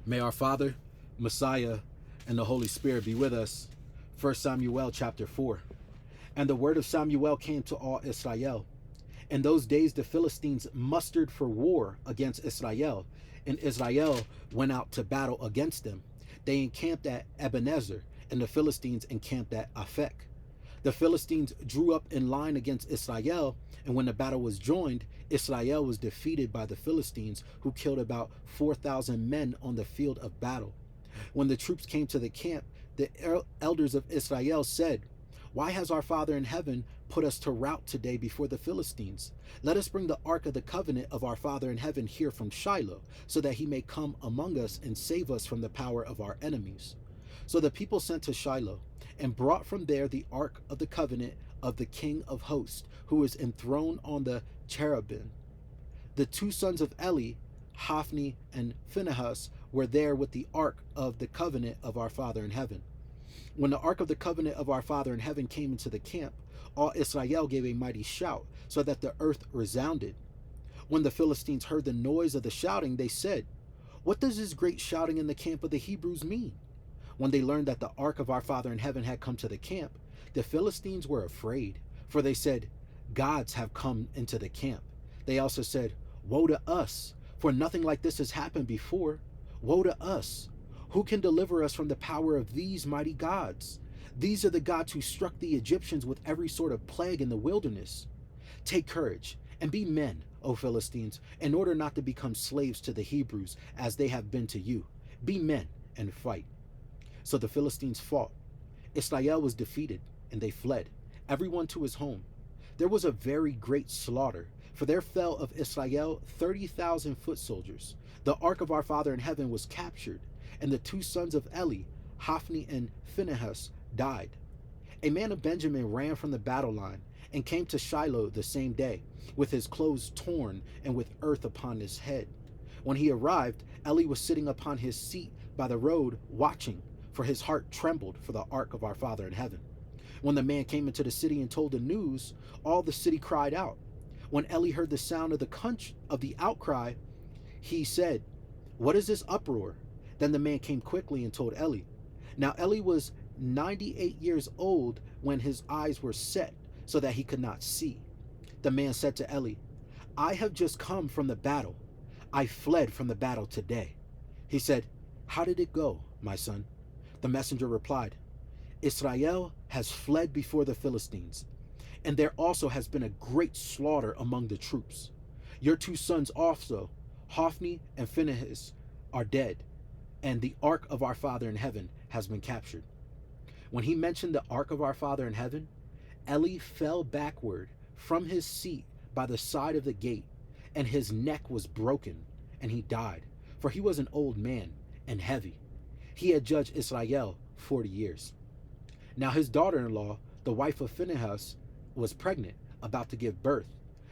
May our Father, Messiah, and the Holy Spirit be with us. 1 Samuel chapter 4. And the word of Samuel came to all Israel. In those days the Philistines mustered for war against Israel, and Israel went out to battle against them. They encamped at Ebenezer, and the Philistines encamped at Aphek. The Philistines drew up in line against Israel, and when the battle was joined, Israel was defeated by the Philistines, who killed about 4,000 men on the field of battle. When the troops came to the camp, the elders of Israel said, "Why has our Father in heaven put us to rout today before the Philistines? Let us bring the ark of the covenant of our Father in heaven here from Shiloh, so that he may come among us and save us from the power of our enemies." So the people sent to Shiloh and brought from there the ark of the covenant of the King of hosts, who is enthroned on the cherubim. The two sons of Eli, Hophni and Phinehas, were there with the ark of the covenant of our Father in heaven. When the ark of the covenant of our Father in heaven came into the camp, all Israel gave a mighty shout, so that the earth resounded. When the Philistines heard the noise of the shouting, they said, "What does this great shouting in the camp of the Hebrews mean?" When they learned that the ark of our Father in heaven had come to the camp, the Philistines were afraid, for they said, "Gods have come into the camp." They also said, "Woe to us, for nothing like this has happened before. Woe to us! Who can deliver us from the power of these mighty gods? These are the gods who struck the Egyptians with every sort of plague in the wilderness. Take courage and be men, O Philistines, in order not to become slaves to the Hebrews as they have been to you. Be men and fight." So the Philistines fought. Israel was defeated, and they fled, everyone to his home. There was a very great slaughter, for there fell of Israel 30,000 foot soldiers. The ark of our Father in heaven was captured, and the two sons of Eli, Hophni and Phinehas, died. A man of Benjamin ran from the battle line and came to Shiloh the same day, with his clothes torn and with earth upon his head. When he arrived, Eli was sitting upon his seat by the road watching, for his heart trembled for the ark of our Father in heaven. When the man came into the city and told the news, all the city cried out. When Eli heard the sound of the outcry, he said, "What is this uproar?" Then the man came quickly and told Eli. Now Eli was 98 years old when his eyes were set, so that he could not see. The man said to Eli, "I have just come from the battle. I fled from the battle today." He said, "How did it go, my son?" The messenger replied, "Israel has fled before the Philistines, and there also has been a great slaughter among the troops. Your two sons also, Hophni and Phinehas, are dead, and the ark of our Father in heaven has been captured." When he mentioned the ark of our Father in heaven, Eli fell backward from his seat by the side of the gate, and his neck was broken, and he died, for he was an old man and heavy. He had judged Israel 40 years. Now his daughter-in-law, the wife of Phinehas, was pregnant, about to give birth.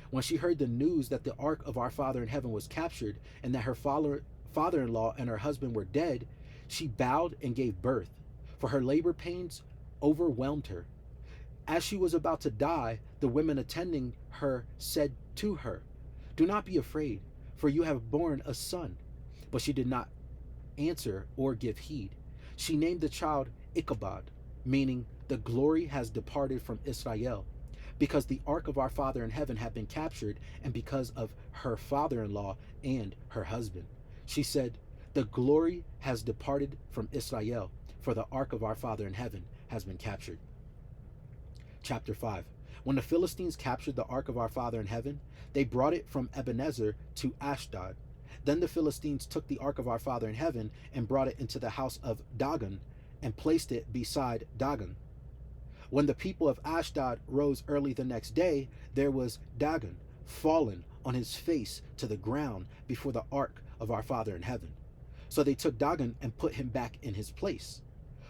When she heard the news that the ark of our Father in heaven was captured, and that her father-in-law and her husband were dead, she bowed and gave birth, for her labor pains overwhelmed her. As she was about to die, the women attending her said to her, "Do not be afraid, for you have borne a son." But she did not answer or give heed. She named the child Ichabod, meaning "the glory has departed from Israel," because the ark of our Father in heaven had been captured, and because of her father-in-law and her husband. She said, "The glory has departed from Israel, for the ark of our Father in heaven has been captured." Chapter 5. When the Philistines captured the ark of our Father in heaven, they brought it from Ebenezer to Ashdod. Then the Philistines took the ark of our Father in heaven and brought it into the house of Dagon and placed it beside Dagon. When the people of Ashdod rose early the next day, there was Dagon fallen on his face to the ground before the ark of our Father in heaven. So they took Dagon and put him back in his place.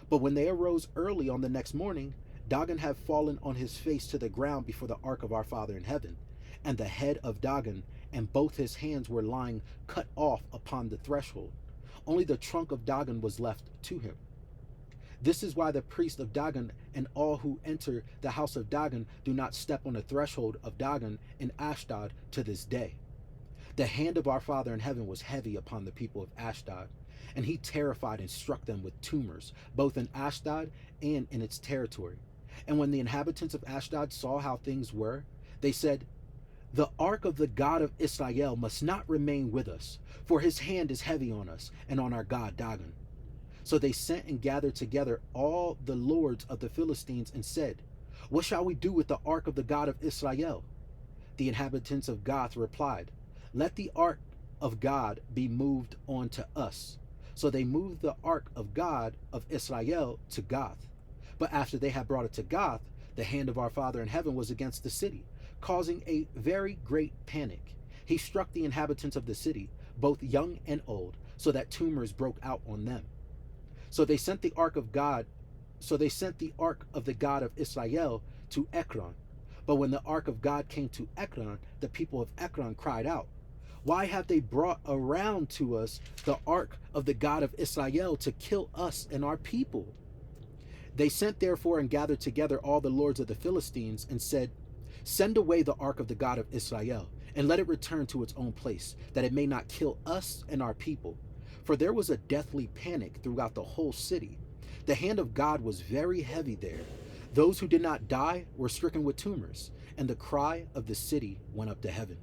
But when they arose early on the next morning, Dagon had fallen on his face to the ground before the ark of our Father in heaven, and the head of Dagon and both his hands were lying cut off upon the threshold. Only the trunk of Dagon was left to him. This is why the priest of Dagon and all who enter the house of Dagon do not step on the threshold of Dagon in Ashdod to this day. The hand of our Father in heaven was heavy upon the people of Ashdod, And he terrified and struck them with tumors, both in Ashdod and in its territory. And when the inhabitants of Ashdod saw how things were, they said, "The ark of the God of Israel must not remain with us, for his hand is heavy on us and on our God Dagon." So they sent and gathered together all the lords of the Philistines and said, "What shall we do with the ark of the God of Israel?" The inhabitants of Gath replied, "Let the ark of God be moved on to us." So they moved the ark of God of Israel to Gath. But after they had brought it to Gath, the hand of our Father in heaven was against the city, causing a very great panic. He struck the inhabitants of the city, both young and old, so that tumors broke out on them. So they sent the ark of God, so they sent the ark of the God of Israel to Ekron. But when the ark of God came to Ekron, the people of Ekron cried out, "Why have they brought around to us the ark of the God of Israel to kill us and our people?" They sent therefore and gathered together all the lords of the Philistines and said, "Send away the ark of the God of Israel, and let it return to its own place, that it may not kill us and our people." For there was a deathly panic throughout the whole city. The hand of God was very heavy there. Those who did not die were stricken with tumors, and the cry of the city went up to heaven.